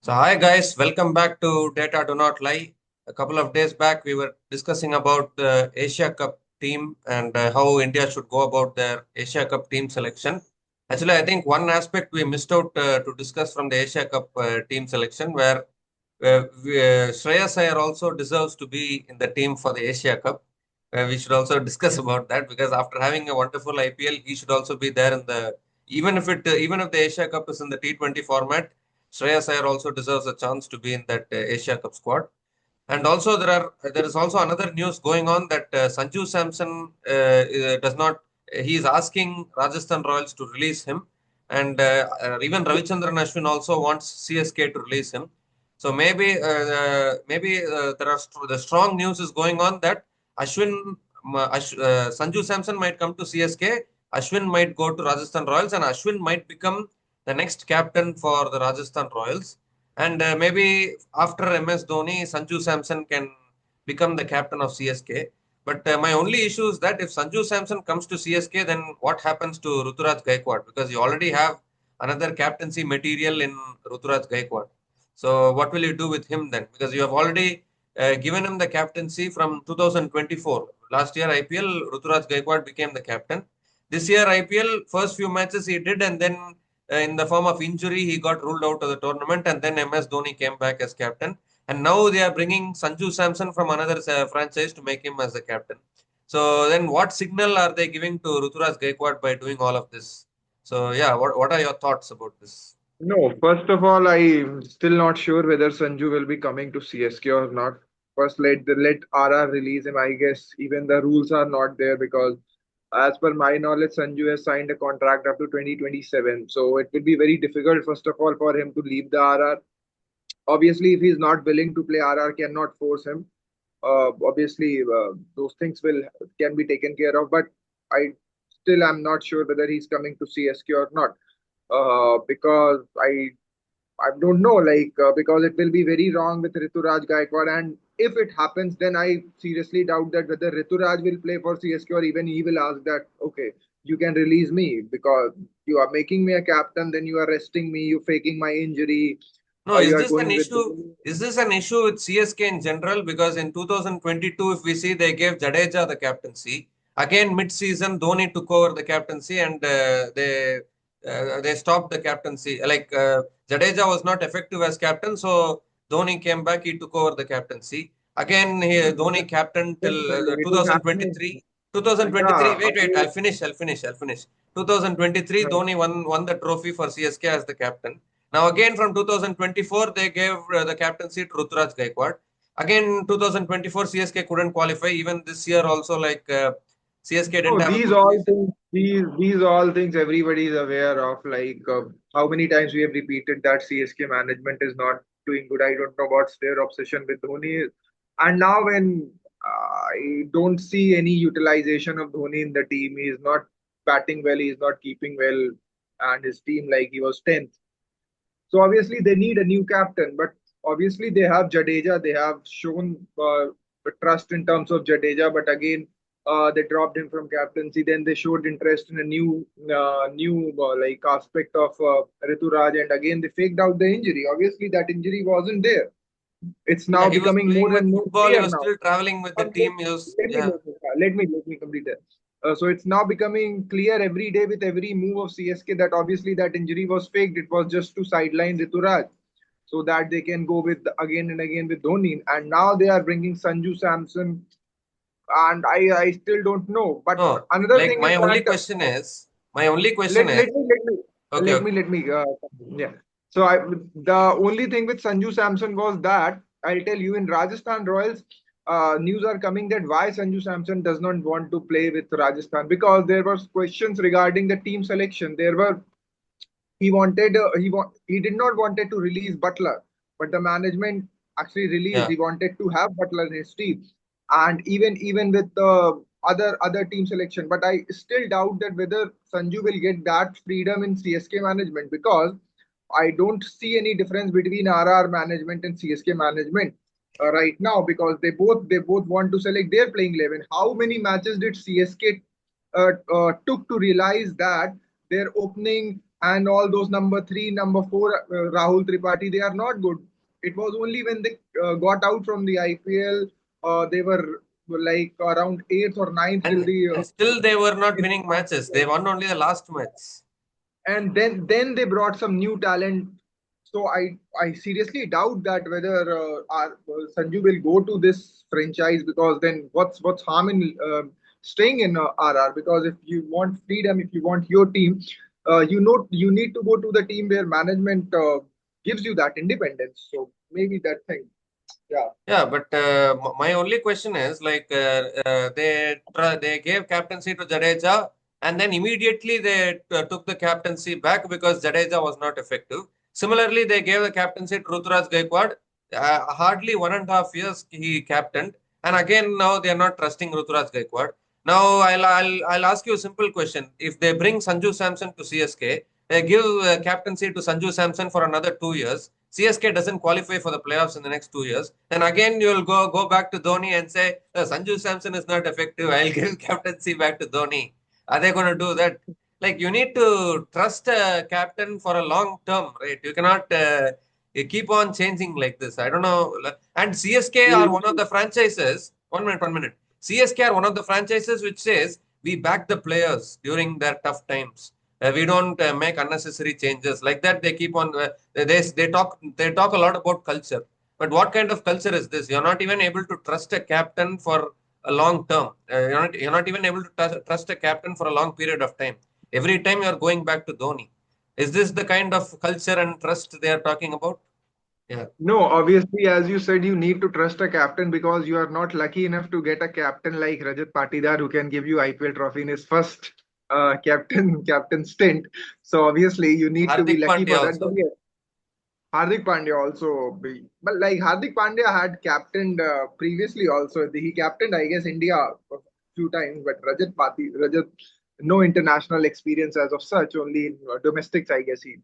So, hi guys, welcome back to Data Do Not Lie. A couple of days back, we were discussing about the Asia Cup team and how India should go about their Asia Cup team selection. Actually, I think one aspect we missed out to discuss from the Asia Cup team selection, where Shreyas Iyer also deserves to be in the team for the Asia Cup. We should also discuss about that because after having a wonderful IPL, he should also be there in the even if the Asia Cup is in the T20 format. Shreyas Iyer also deserves a chance to be in that Asia Cup squad. And also there is also another news going on that Sanju Samson does not he is asking Rajasthan Royals to release him, and even Ravichandran Ashwin also wants CSK to release him. So maybe the strong news is going on that Sanju Samson might come to CSK, Ashwin might go to Rajasthan Royals, and Ashwin might become the next captain for the Rajasthan Royals. And maybe after MS Dhoni, Sanju Samson can become the captain of CSK. But my only issue is that if Sanju Samson comes to CSK, then what happens to Ruturaj Gaikwad? Because you already have another captaincy material in Ruturaj Gaikwad. So what will you do with him then? Because you have already given him the captaincy from 2024. Last year IPL, Ruturaj Gaikwad became the captain. This year IPL, first few matches he did, and then in the form of injury, he got ruled out of the tournament, and then MS Dhoni came back as captain. And now they are bringing Sanju Samson from another franchise to make him as the captain. So then, what signal are they giving to Ruturaj Gaikwad by doing all of this? So yeah, what are your thoughts about this? No, first of all, I'm still not sure whether Sanju will be coming to CSK or not. First, let RR release him. I guess even the rules are not there because, as per my knowledge, Sanju has signed a contract up to 2027. So it will be very difficult, first of all, for him to leave the RR. Obviously, if he's not willing to play, RR cannot force him. Obviously, those things will can be taken care of. But I still am not sure whether he's coming to CSK or not because I don't know, because it will be very wrong with Rituraj Gaikwad. And if it happens, then I seriously doubt that whether Rituraj will play for CSK or even he will ask that, okay, you can release me because you are making me a captain, then you are resting me, you faking my injury, No, you is are this an going with. issue? Is this an issue with CSK in general? Because in 2022, if we see, they gave Jadeja the captaincy. Again, mid-season, Dhoni took over the captaincy, and they stopped the captaincy. Jadeja was not effective as captain, so Dhoni came back. He took over the captaincy. Again, Dhoni captain till It is happening. 2023. 2023. Yeah, Wait. I'll finish. 2023, uh, Dhoni won the trophy for CSK as the captain. Now again from 2024 they gave the captaincy to Ruturaj Gaikwad. Again 2024 CSK couldn't qualify. Even this year also CSK didn't no, have a these good all season. things, these all things everybody is aware of. How many times we have repeated that CSK management is not doing good. I don't know what's their obsession with Dhoni. And now when I don't see any utilization of Dhoni in the team, he is not batting well, he is not keeping well, and his team like he was 10th. So obviously they need a new captain, but obviously they have Jadeja. They have shown trust in terms of Jadeja, but again they dropped him from captaincy. Then they showed interest in a new aspect of Rituraj, and again they faked out the injury. Obviously that injury wasn't there. It's Yeah, now he was becoming playing more with and more football. He clear was now. still traveling with the Let, team. He was let me yeah. let me complete that. So it's now becoming clear every day with every move of CSK that obviously that injury was faked. It was just to sideline Rituraj so that they can go with again and again with Dhoni. And now they are bringing Sanju Samson, and I still don't know. But No, another like thing is that my only question let is let me let me okay, let okay. me let me yeah. So the only thing with Sanju Samson was that I'll tell you in Rajasthan Royals, news are coming that why Sanju Samson does not want to play with Rajasthan because there was questions regarding the team selection. There were he did not wanted to release Butler, but the management actually released. Yeah. He wanted to have Butler in his team, and even with the other team selection. But I still doubt that whether Sanju will get that freedom in CSK management because I don't see any difference between RR management and CSK management right now because they both want to select their playing 11. How many matches did CSK took to realize that their opening and all those number three, number four, Rahul Tripathi, they are not good. It was only when they got out from the IPL, they were like around eighth or ninth till And the still they were not winning matches. They won only the last match. and then they brought some new talent. So I seriously doubt that whether Sanju will go to this franchise, because then what's harm in staying in RR? Because if you want freedom, if you want your team, you need to go to the team where management gives you that independence. So maybe that thing. Yeah. Yeah, but my only question is like they gave captaincy to Jadeja, and then immediately they took the captaincy back because Jadeja was not effective. Similarly, they gave the captaincy to Ruturaj Gaikwad. Hardly 1.5 years he captained, and again now they are not trusting Ruturaj Gaikwad. Now I'll ask you a simple question: if they bring Sanju Samson to CSK, they give captaincy to Sanju Samson for another 2 years. CSK doesn't qualify for the playoffs in the next 2 years. Then again, you'll go back to Dhoni and say, Sanju Samson is not effective. I'll give captaincy back to Dhoni. Are they going to do that? Like, you need to trust a captain for a long term, right? You cannot you keep on changing like this. I don't know. And CSK are one of the franchises. 1 minute, 1 minute. CSK are one of the franchises which says we back the players during their tough times. We don't make unnecessary changes like that. They keep on. They talk a lot about culture. But what kind of culture is this? You're not even able to trust a captain for a long term. You're not even able to trust a captain for a long period of time. Every time you're going back to Dhoni. Is this the kind of culture and trust they are talking about? Yeah. No, obviously, as you said, you need to trust a captain because you are not lucky enough to get a captain like Rajat Patidar who can give you IPL trophy in his first captain stint. So obviously, you need to be Hardik lucky Pandya for that. But also. yes, Hardik Pandya also be, but like Hardik Pandya had captained previously also. He captained, I guess, India a few times, but Rajat, no international experience as of such, only in domestics, I guess he.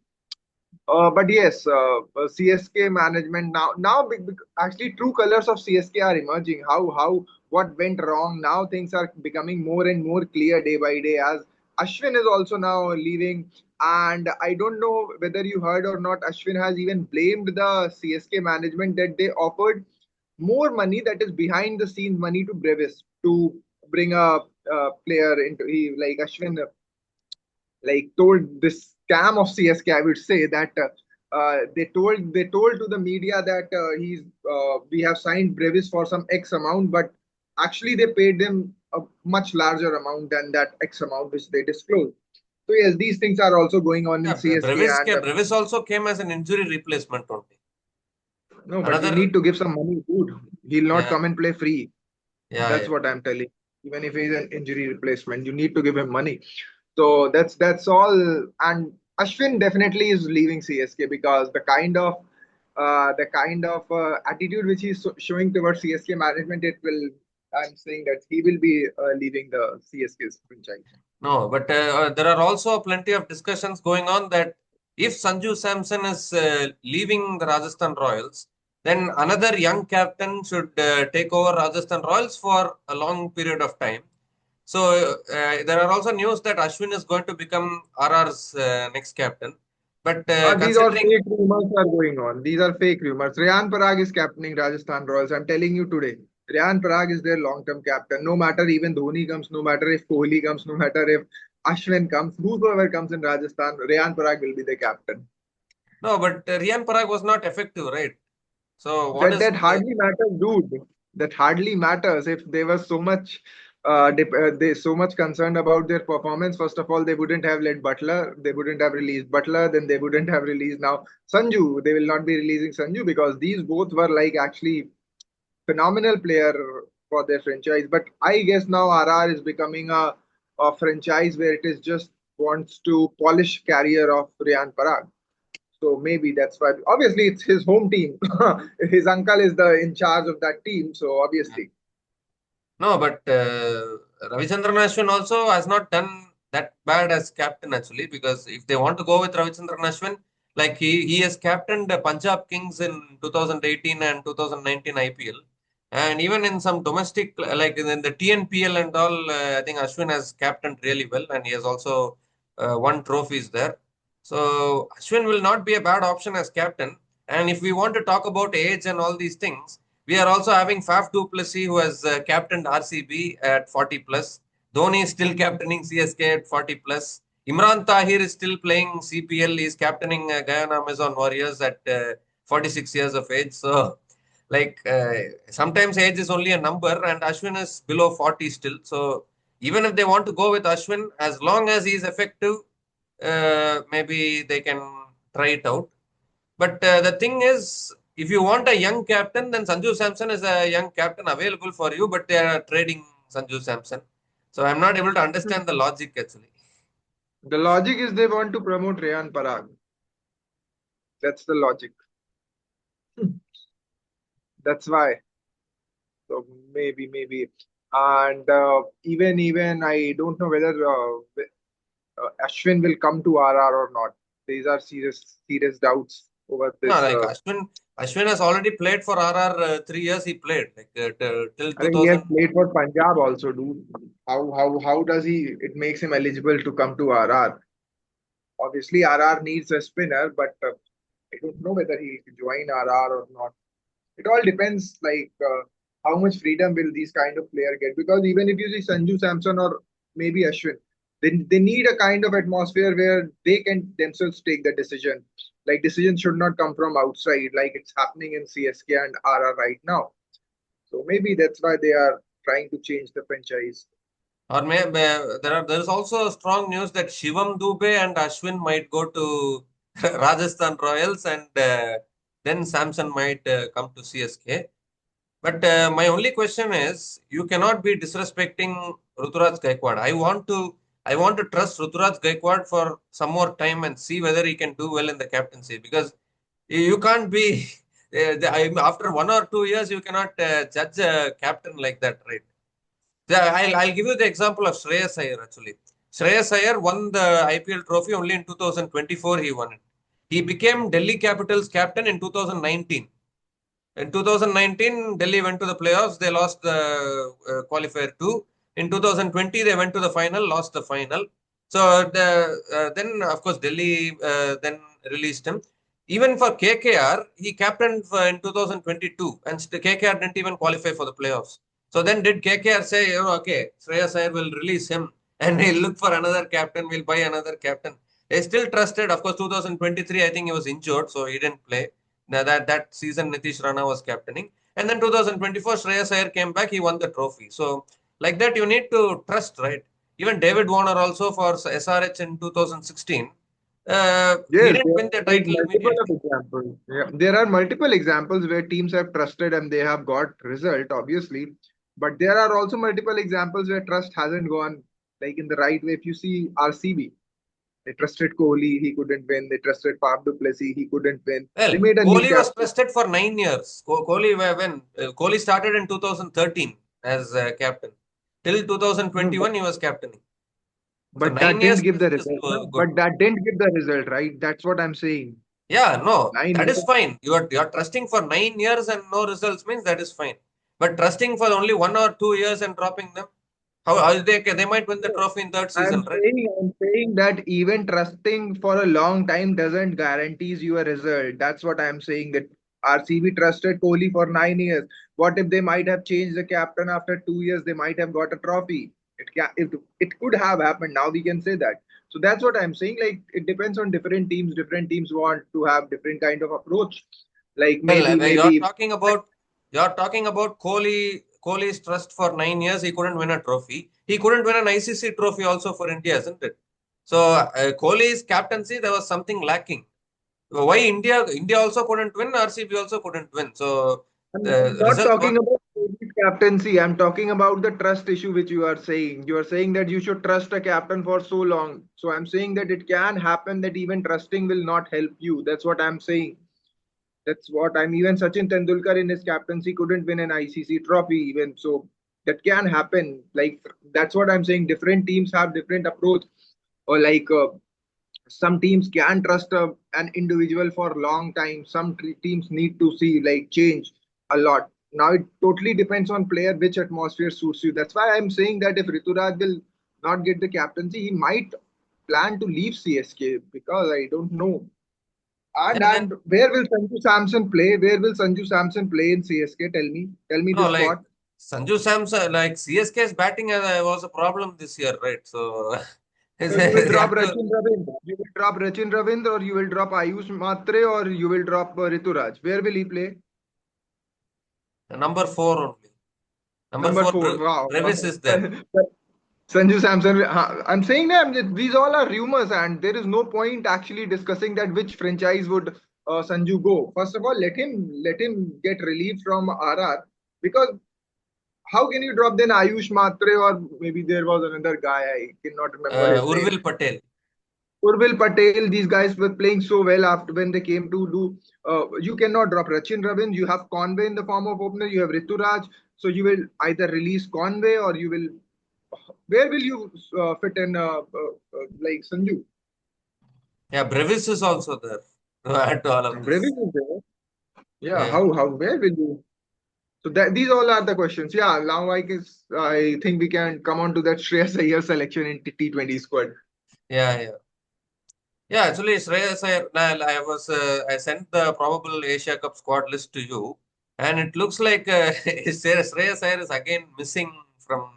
But yes, CSK management now actually true colors of CSK are emerging. How what went wrong? Now things are becoming more and more clear day by day. As Ashwin is also now leaving, and I don't know whether you heard or not. Ashwin has even blamed the CSK management that they offered more money, that is behind the scenes money, to Brevis to bring a player into. Like Ashwin like told this scam of CSK, I would say that they told to the media that we have signed Brevis for some X amount, but actually they paid them a much larger amount than that X amount which they disclosed. So yes, these things are also going on in Yeah, CSK, Brevis, and Brevis also came as an injury replacement only. no, but you Another, need to give some money, dude. He'll not yeah, come and play free. yeah, That's yeah. what I'm telling. Even if he's an injury replacement, you need to give him money. So that's all. And Ashwin definitely is leaving CSK because the kind of attitude which he's showing towards CSK management, it will. I'm saying that he will be leaving the CSK's franchise. No, but there are also plenty of discussions going on that if Sanju Samson is leaving the Rajasthan Royals, then another young captain should take over Rajasthan Royals for a long period of time. So there are also news that Ashwin is going to become RR's next captain. But These are considering, fake rumors are going on. These are fake rumors. Rayan Parag is captaining Rajasthan Royals. I'm telling you today. Rayan Parag is their long-term captain. No matter even Dhoni comes, no matter if Kohli comes, no matter if Ashwin comes, whoever comes in Rajasthan, Rayan Parag will be the captain. no, but Riyan Parag was not effective, right? So what is That hardly matters, dude. That hardly matters. If they were so much they so much concerned about their performance, first of all, they wouldn't have let Butler. They wouldn't have released Butler. Then they wouldn't have released now Sanju. They will not be releasing Sanju because these both were like actually phenomenal player for their franchise. But I guess now RR is becoming a franchise where it is just wants to polish career of Ryan Parag. So maybe that's why. Obviously, it's his home team. His uncle is the in charge of that team. So obviously, no, but Ravichandran Ashwin also has not done that bad as captain actually, because if they want to go with Ravichandran Ashwin, like he has captained the Punjab Kings in 2018 and 2019 IPL, and even in some domestic like in the TNPL and all, I think Ashwin has captained really well, and he has also won trophies there. So Ashwin will not be a bad option as captain. And if we want to talk about age and all these things, we are also having Faf du Plessis who has captained RCB at 40 plus. Dhoni is still captaining CSK at 40 plus. Imran Tahir is still playing CPL. He is captaining Guyana Amazon Warriors at 46 years of age. So, sometimes age is only a number, and Ashwin is below 40 still. So, even if they want to go with Ashwin, as long as he is effective, maybe they can try it out. But the thing is, if you want a young captain, then Sanju Samson is a young captain available for you, but they are trading Sanju Samson. So I'm not able to understand the logic actually. The logic is they want to promote Rayan Parag. That's the logic. That's why. So maybe, and even I don't know whether Ashwin will come to RR or not. These are serious doubts over No, this. like Ashwin has already played for RR 3 years. He played till I think he has 2000. played for Punjab also, dude. How does he? It makes him eligible to come to RR. Obviously, RR needs a spinner, but I don't know whether he will join RR or not. It all depends, like how much freedom will these kind of player get? Because even if you see Sanju Samson or maybe Ashwin, they need a kind of atmosphere where they can themselves take the decision. Like decisions should not come from outside, like it's happening in CSK and RR right now. So maybe that's why they are trying to change the franchise. Or there is also strong news that Shivam Dubey and Ashwin might go to Rajasthan Royals, and then Samson might come to CSK. But my only question is, you cannot be disrespecting Ruturaj Gaikwad. I want to trust Ruturaj Gaikwad for some more time and see whether he can do well in the captaincy, because you can't be after 1 or 2 years you cannot judge a captain like that, right? I'll give you the example of Shreyas Iyer actually. Shreyas Iyer won the IPL trophy only in 2024. He won it. He became Delhi Capitals captain in 2019. In 2019, Delhi went to the playoffs. They lost the qualifier two. In 2020, they went to the final, lost the final. So then, of course, Delhi then released him. Even for KKR, he captained in 2022, and KKR didn't even qualify for the playoffs. So then, did KKR say, okay, Shreyas Iyer will release him and he'll look for another captain, we'll buy another captain? They still trusted. Of course, 2023, I think he was injured, so he didn't play. Now that season, Nitish Rana was captaining. And then 2024, Shreyas Iyer came back, he won the trophy. So, like that, you need to trust, right? Even David Warner also for SRH in 2016, he Yes, didn't win the there is title multiple of immediately. examples. Yeah, there are multiple examples where teams have trusted and they have got result, obviously. But there are also multiple examples where trust hasn't gone like in the right way. If you see RCB, they trusted Kohli, he couldn't win. They trusted Faf du Plessis, he couldn't win. They Well, made a new Kohli was captain. trusted for 9 years. Kohli started in 2013 as captain. Till No, 2021, he was captaining. So but nine that didn't years give the trust is result. No? good. But that didn't give the result, right? That's what I'm saying. Yeah, no, that 9 years. is fine. You are trusting for 9 years and no results means that is fine. But trusting for only 1 or 2 years and dropping them, how they might win the No, trophy in third season, right? I'm saying that even trusting for a long time doesn't guarantees you a result. That's what I'm saying. That RCB trusted Kohli for 9 years. What if they might have changed the captain after 2 years? They might have got a trophy. It could have happened. Now we can say that. So that's what I'm saying. Like it depends on different teams. Different teams want to have different kind of approach. Like Well, maybe. you're talking about Kohli's trust for 9 years. He couldn't win a trophy. He couldn't win an ICC trophy also for India, isn't it? So Kohli's captaincy, there was something lacking. Why India also couldn't win, RCB also couldn't win. So I'm the not results talking were about Kohli's captaincy. I'm talking about the trust issue which you are saying. You are saying that you should trust a captain for so long. So I'm saying that it can happen that even trusting will not help you. That's what I'm saying. That's what I'm even Sachin Tendulkar in his captaincy couldn't win an ICC trophy even. So that can happen. Like that's what I'm saying. Different teams have different approach. Or like some teams can trust an individual for a long time. Some teams need to see like change a lot. Now it totally depends on player which atmosphere suits you. That's why I'm saying that if Rituraj will not get the captaincy, he might plan to leave CSK? Because I don't know. Yeah, then And where will Sanju Samson play? Where will Sanju Samson play in CSK? Tell me the no, like squad. Sanju Samson, like CSK's batting was a problem this year, right? So So you will they drop have to. Rachin Ravindra. You will drop Rachin Ravindra, or you will drop Ayush Matre, or you will drop Rituraj. Where will he play? Number four only. Number Number four, four. Wow. Brevis is there. Sanju Samson. I'm saying that these all are rumors, and there is no point actually discussing that which franchise would Sanju go. First of all, let him get relieved from RR, because how can you drop then Ayush Matre, or maybe there was another guy, I cannot remember his name. Urvil Patel. Urvil Patel, these guys were playing so well after when they came to do. You cannot drop Rachin Ravindra. You have Conway in the form of opener. You have Rituraj. So you will either release Conway, or you will. Where will you fit in like Sanju? Yeah, Brevis is also there. To add to all of Brevis this. is there. Yeah, Yeah. how where will you? So that these all are the questions. Yeah, now I think we can come on to that Shreyas Iyer selection in T20 squad. Yeah, yeah. Yeah, actually, Shreyas Iyer, I sent the probable Asia Cup squad list to you, and it looks like Shreyas Iyer is again missing from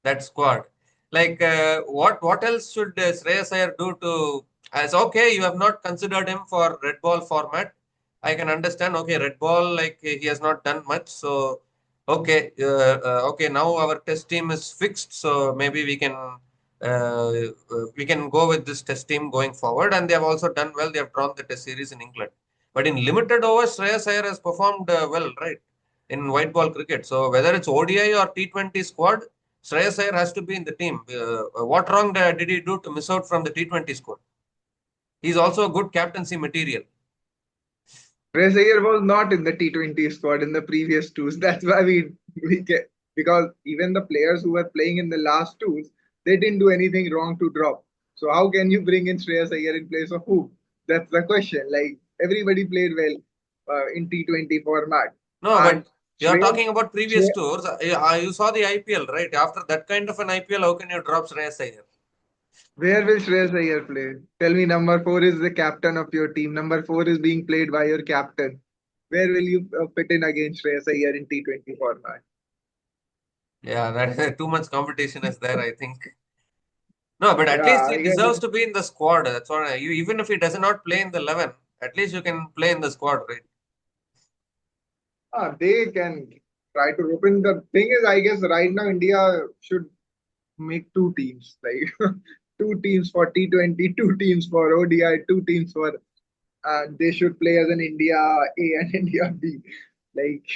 that squad. Like, what else should Shreyas Iyer do to? As okay, you have not considered him for red ball format. I can understand. Okay, red ball, like he has not done much, so okay, okay. Now our test team is fixed, so maybe uh, we can go with this test team going forward. And they have also done well. They have drawn the test series in England. But in limited overs, Shreyas Iyer has performed well, right, in white ball cricket. So whether it's ODI or T20 squad, Shreyas Iyer has to be in the team. What wrong did he do to miss out from the T20 squad? He's also a good captaincy material. Rezair was not in the T20 squad in the previous twos. That's why we get, because even the players who were playing in the last twos, they didn't do anything wrong to drop. So how can you bring in Shreyas Iyer in place of who? That's the question. Like everybody played well in T20 format, No, and but you are Shreyas, talking about previous Shreyas tours. You saw the IPL, right? After that kind of an IPL, how can you drop Shreyas Iyer? where will Shreyas Iyer play? Tell me, number four is the captain of your team. Number four is being played by your captain. Where will you fit in against Shreyas Iyer in T20 format? Yeah, that too much competition is there, I think. No, but at Yeah, least he I guess. deserves to be in the squad. That's what you. Even if he does not play in the 11, at least you can play in the squad, right? They can try to open. The thing is, I guess right now India should make two teams, like two teams for T20, two teams for ODI, two teams for. They should play as an India A and India B. Like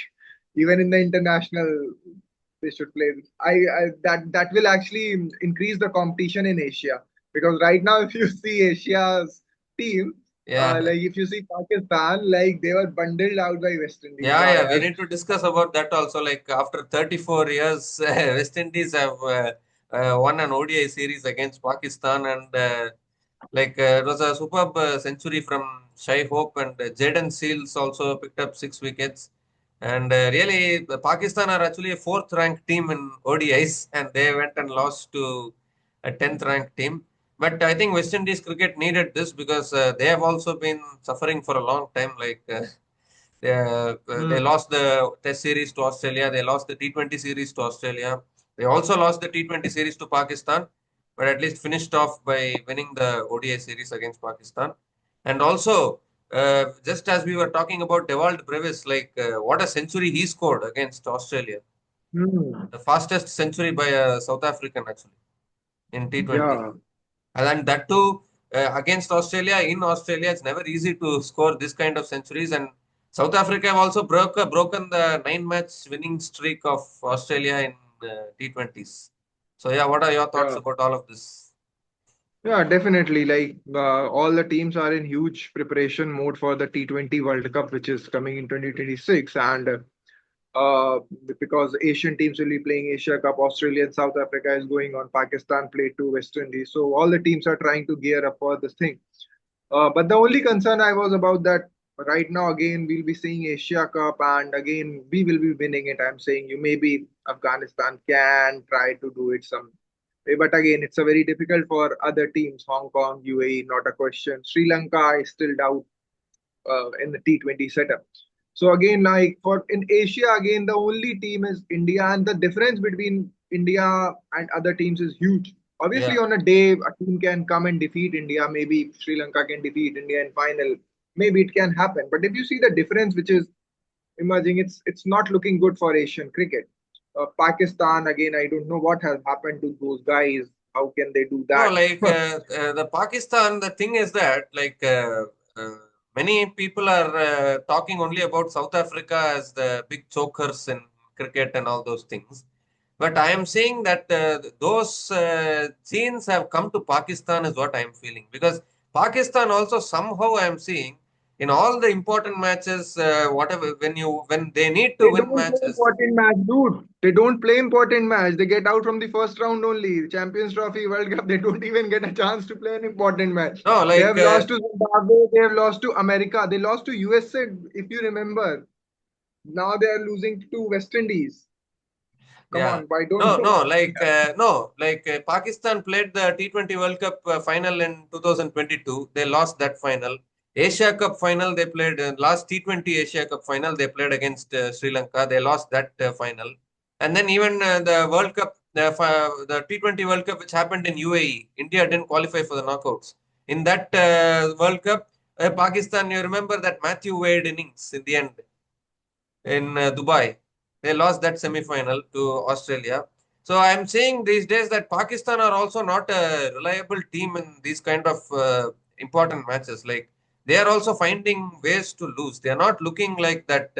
even in the international, they should play. That will actually increase the competition in Asia, because right now, if you see Asia's team, Yeah, like if you see Pakistan, like they were bundled out by West Indies. yeah, Wow, yeah. We yeah. need to discuss about that also. Like after 34 years, West Indies have won an ODI series against Pakistan, and it was a superb century from Shai Hope, and Jaden Seals also picked up 6 wickets. And really, Pakistan are actually a fourth ranked team in ODIs, and they went and lost to a 10th ranked team. But I think West Indies cricket needed this because they have also been suffering for a long time. They Hmm. lost the Test series to Australia. They lost the T20 series to Australia. They also lost the T20 series to Pakistan, but at least finished off by winning the ODI series against Pakistan. And also, just as we were talking about Dewald Brevis, what a century he scored against Australia. Hmm. The fastest century by a South African actually in T20. Yeah, And then that too, against Australia, in Australia, it's never easy to score this kind of centuries. And South Africa have also broken the 9 match winning streak of Australia in T20s. So, yeah, what are your thoughts yeah. about all of this? Yeah, definitely. Like all the teams are in huge preparation mode for the T20 World Cup, which is coming in 2026. And uh, because Asian teams will be playing Asia Cup, Australia and South Africa is going on. Pakistan played to West Indies. So all the teams are trying to gear up for this thing. But the only concern I was about that right now, again, we'll be seeing Asia Cup, and again, we will be winning it. I'm saying you maybe Afghanistan can try to do it some. But again, it's a very difficult for other teams. Hong Kong, UAE, not a question. Sri Lanka, I still doubt in the T20 setup. So again, like for in Asia, again the only team is India, and the difference between India and other teams is huge. Obviously, Yeah. on a day a team can come and defeat India. Maybe Sri Lanka can defeat India in final. Maybe it can happen. But if you see the difference which is emerging, it's not looking good for Asian cricket. Pakistan again, I don't know what has happened to those guys. How can they do No, that? like the Pakistan, the thing is that uh, many people are talking only about South Africa as the big chokers in cricket and all those things. But I am saying that those scenes have come to Pakistan is what I am feeling, because Pakistan also somehow I am seeing in all the important matches, whatever when they need to They win don't play matches. important match, dude. They don't play important match. They get out from the first round only. Champions Trophy, World Cup, they don't even get a chance to play an important match. No, They like have lost to Zimbabwe. They have lost to America. They lost to USA, if you remember. Now they are losing to West Indies. Come yeah. on, I don't No, know. no, Pakistan played the T20 World Cup final in 2022. They lost that final. Asia Cup final, they played last T20 Asia Cup final. They played against Sri Lanka. They lost that final. And then even the World Cup, the T20 World Cup, which happened in UAE, India didn't qualify for the knockouts. In that World Cup, Pakistan, you remember that Matthew Wade innings in the end in Dubai. They lost that semi-final to Australia. So I'm saying these days that Pakistan are also not a reliable team in these kind of important matches. Like they are also finding ways to lose. They are not looking like that.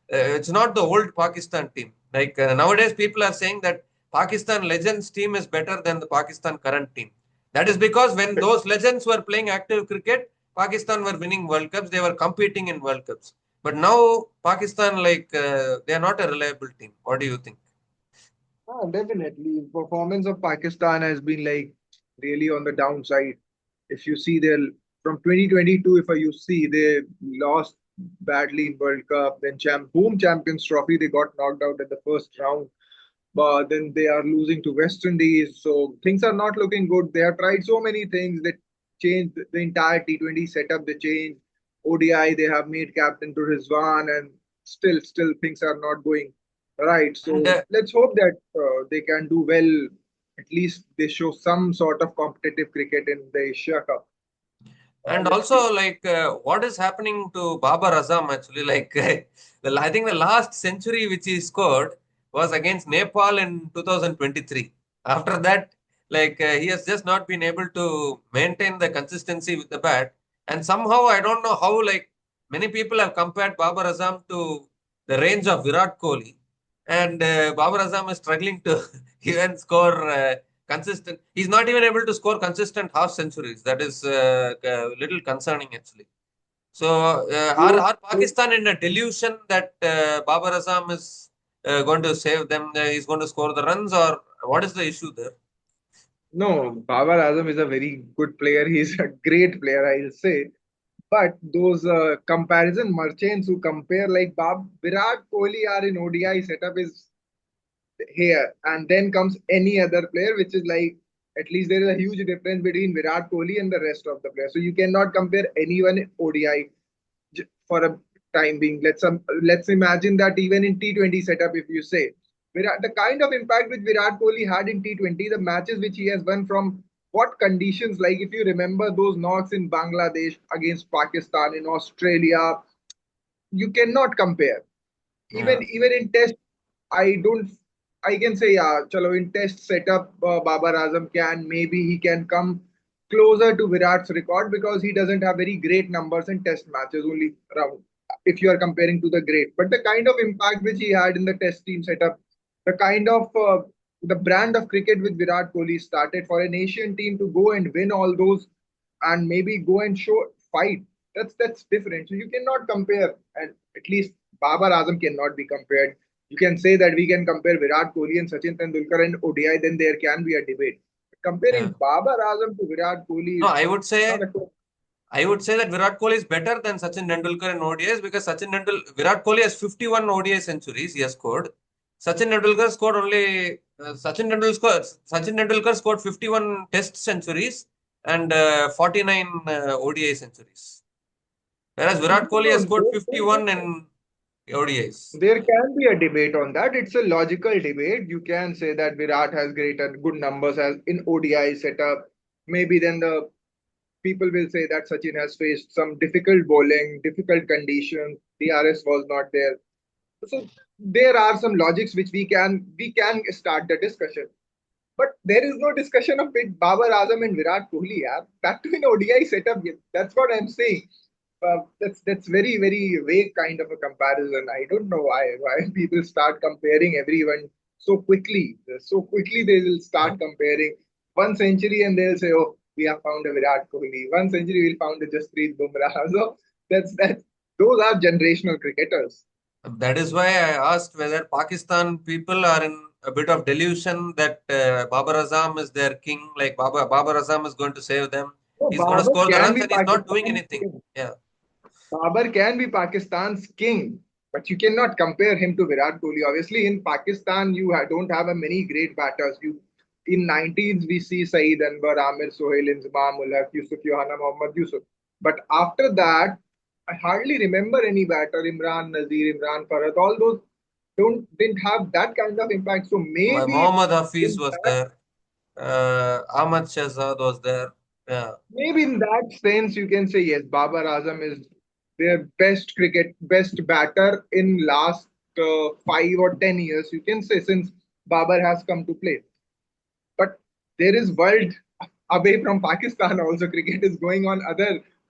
It's not the old Pakistan team. Like nowadays, people are saying that Pakistan Legends team is better than the Pakistan current team. That is because when those legends were playing active cricket, Pakistan were winning World Cups. They were competing in World Cups. But now Pakistan, they are not a reliable team. What do you think? Definitely. Performance of Pakistan has been like really on the downside. If you see their from 2022, if you see they lost badly in World Cup, then home Champions Trophy, they got knocked out at the first round. But then they are losing to West Indies, so things are not looking good. They have tried so many things. They changed the entire T20 setup. They changed ODI. They have made captain to Rizwan, and still things are not going right. And So let's hope that they can do well. At least they show some sort of competitive cricket in the Asia Cup. And Let's see. also, what is happening to Babar Azam actually? I think the last century which he scored was against Nepal in 2023. After that, he has just not been able to maintain the consistency with the bat. And somehow, I don't know how, many people have compared Babar Azam to the range of Virat Kohli. And Babar Azam is struggling to even score. Consistent. He's not even able to score consistent half centuries. That is a little concerning, actually. So, are Pakistan in a delusion that Babar Azam is going to save them? He's going to score the runs, or what is the issue there? No, Babar Azam is a very good player. He's a great player, I'll say. But those comparison merchants who compare like Virat Kohli are in ODI setup is here, and then comes any other player, which is like at least there is a huge difference between Virat Kohli and the rest of the players. So you cannot compare anyone in ODI for a time being. Let's imagine that even in T20 setup, if you say the kind of impact which Virat Kohli had in T20, the matches which he has won from what conditions, like if you remember those knocks in Bangladesh against Pakistan in Australia, you cannot compare. Yeah, Even in test, I don't. I can say yeah. Chalo in test setup, Babar Azam can maybe he can come closer to Virat's record because he doesn't have very great numbers in test matches. Only around if you are comparing to the great, but the kind of impact which he had in the test team setup, the kind of the brand of cricket with Virat Kohli started for an Asian team to go and win all those and maybe go and show fight. That's different. So you cannot compare, and at least Babar Azam cannot be compared. You can say that we can compare Virat Kohli and Sachin Tendulkar and ODI, then there can be a debate. yeah. Comparing Babar Azam to Virat Kohli No, is not a I would say that Virat Kohli is better than Sachin Tendulkar in ODIs, because Virat Kohli has 51 ODI centuries he has scored. Sachin Tendulkar scored only Sachin Tendulkar scored 51 Test centuries and 49 ODI centuries, whereas Virat Kohli No, has scored 51 in ODIs. there can be a debate on that. It's a logical debate. You can say that Virat has great and good numbers as in ODI setup. Maybe then the people will say that Sachin has faced some difficult bowling, difficult conditions. DRS was not there. So there are some logics which we can start the discussion. But there is no discussion of it, Babar Azam and Virat Kohli. Yeah, that too in ODI setup. That's what I'm saying. That's very vague kind of a comparison. I don't know why people start comparing everyone so quickly. So quickly they will Yeah. start comparing 1 century and they'll say, "Oh, we have found a Virat Kohli. 1 century we'll found a Jasprit Bumrah." So that's those are generational cricketers. That is why I asked whether Pakistan people are in a bit of delusion that Babar Azam is their king, like Babar Azam is going to save them. So He's going to Babar score the can runs be and he's not doing Pakistan's anything. king. Yeah, Babar can be Pakistan's king, but you cannot compare him to Virat Kohli. Obviously, in Pakistan, you don't have a many great batters. You in 19s we see Saeed Anwar, Amir Sohail, Inzamam ul Haq, Yusuf Yohana, Mohammad Yusuf. But after that, I hardly remember any batter. Imran Nazir, Imran Farhat, all those don't didn't have that kind of impact. So maybe Muhammad Hafiz in was that there. Ahmad Shahzad was there. Yeah, maybe in that sense, you can say yes, Babar Azam is their best batter in last 5 or 10 years. You can say since Babar has come to play. But there is world away from Pakistan also. Cricket is going on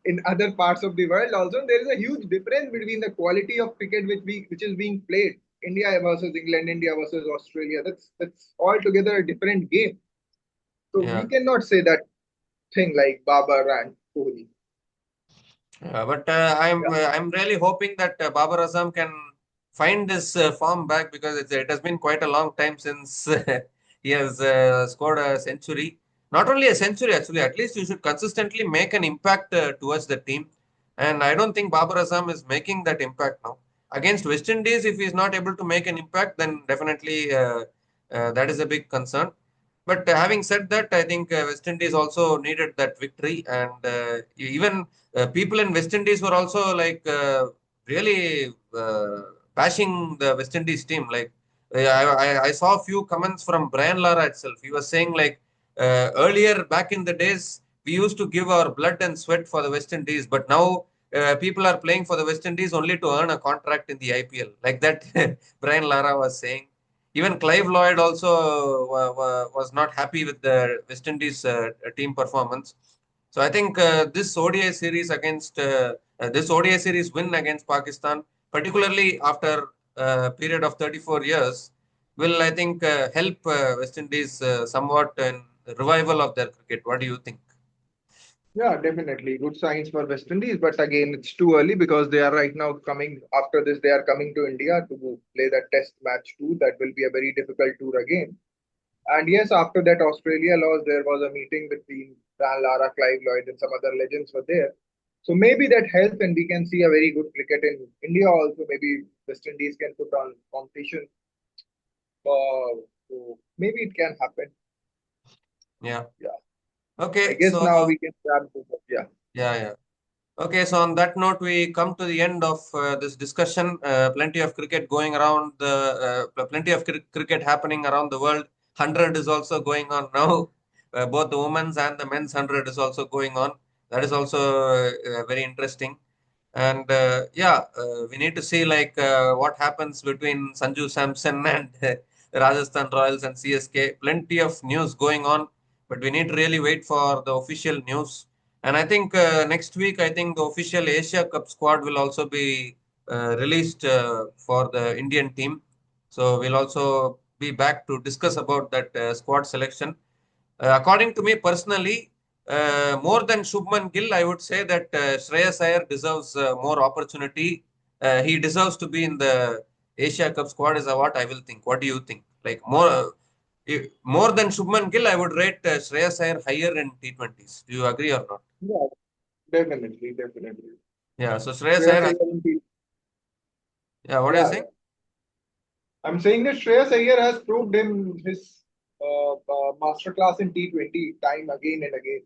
in other parts of the world also. There is a huge difference between the quality of cricket which is being played. India versus England, India versus Australia. That's altogether a different game. So yeah. we cannot say that thing like Babar and Kohli. But Yeah. I'm really hoping that Babar Azam can find his form back because it has been quite a long time since he has scored a century. Not only a century, actually, at least you should consistently make an impact towards the team. And I don't think Babar Azam is making that impact now. Against West Indies, if he's not able to make an impact, then definitely that is a big concern. But having said that, I think West Indies also needed that victory, and even people in West Indies were also like really bashing the West Indies team. Like I saw a few comments from Brian Lara itself. He was saying like earlier back in the days we used to give our blood and sweat for the West Indies, but now people are playing for the West Indies only to earn a contract in the IPL. Like that, Brian Lara was saying. Even Clive Lloyd also was not happy with the West Indies team performance. So I think this ODI series win against Pakistan, particularly after a period of 34 years, will I think help West Indies somewhat in revival of their cricket. What do you think? Yeah, definitely. Good signs for West Indies, but again, it's too early because they are right now coming after this. They are coming to India to play that test match too. That will be a very difficult tour again. And yes, after that Australia loss, there was a meeting between Dan Lara, Clive Lloyd, and some other legends were there. So maybe that helps, and we can see a very good cricket in India also. Maybe West Indies can put on competition. So maybe it can happen. Yeah. Yeah. I Okay. guess So now we can wrap this up. Yeah. yeah, yeah. Okay, so on that note, we come to the end of this discussion. Plenty of cricket going around plenty of cricket happening around the world. 100 is also going on now. Both the women's and the men's 100 is also going on. That is also very interesting. And we need to see like what happens between Sanju Samson and Rajasthan Royals and CSK. Plenty of news going on, but we need to really wait for the official news. And I think next week, I think the official Asia Cup squad will also be released for the Indian team. So we'll also be back to discuss about that squad selection. According to me personally, more than Shubman Gill, I would say that Shreyas Iyer deserves more opportunity. He deserves to be in the Asia Cup squad, is what I will think. What do you think? Like more than Shubman Gill, I would rate Shreyas Iyer higher in T20s. Do you agree or not? Yeah, definitely, definitely. Yeah. So Shreyas Shreyas Iyer has. Iyer in Yeah. What are you yeah, saying? yeah. I'm saying that Shreyas Iyer has proved his masterclass in T20 time again and again.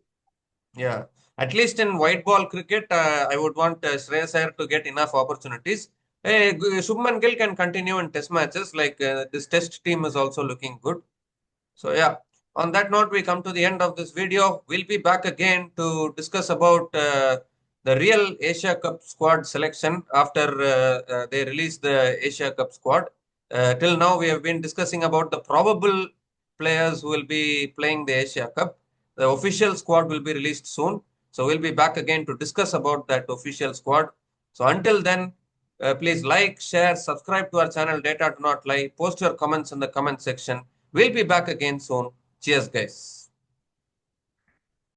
Yeah, at least in white ball cricket, I would want Shreyas Iyer to get enough opportunities. Shubman Gill can continue in test matches. Like this test team is also looking good. So yeah, on that note, we come to the end of this video. We'll be back again to discuss about the real Asia Cup squad selection after they release the Asia Cup squad. Till now, we have been discussing about the probable players who will be playing the Asia Cup. The official squad will be released soon. So we'll be back again to discuss about that official squad. So until then, please like, share, subscribe to our channel Data Do Not Lie. Post your comments in the comment section. We'll be back again soon. Cheers, guys.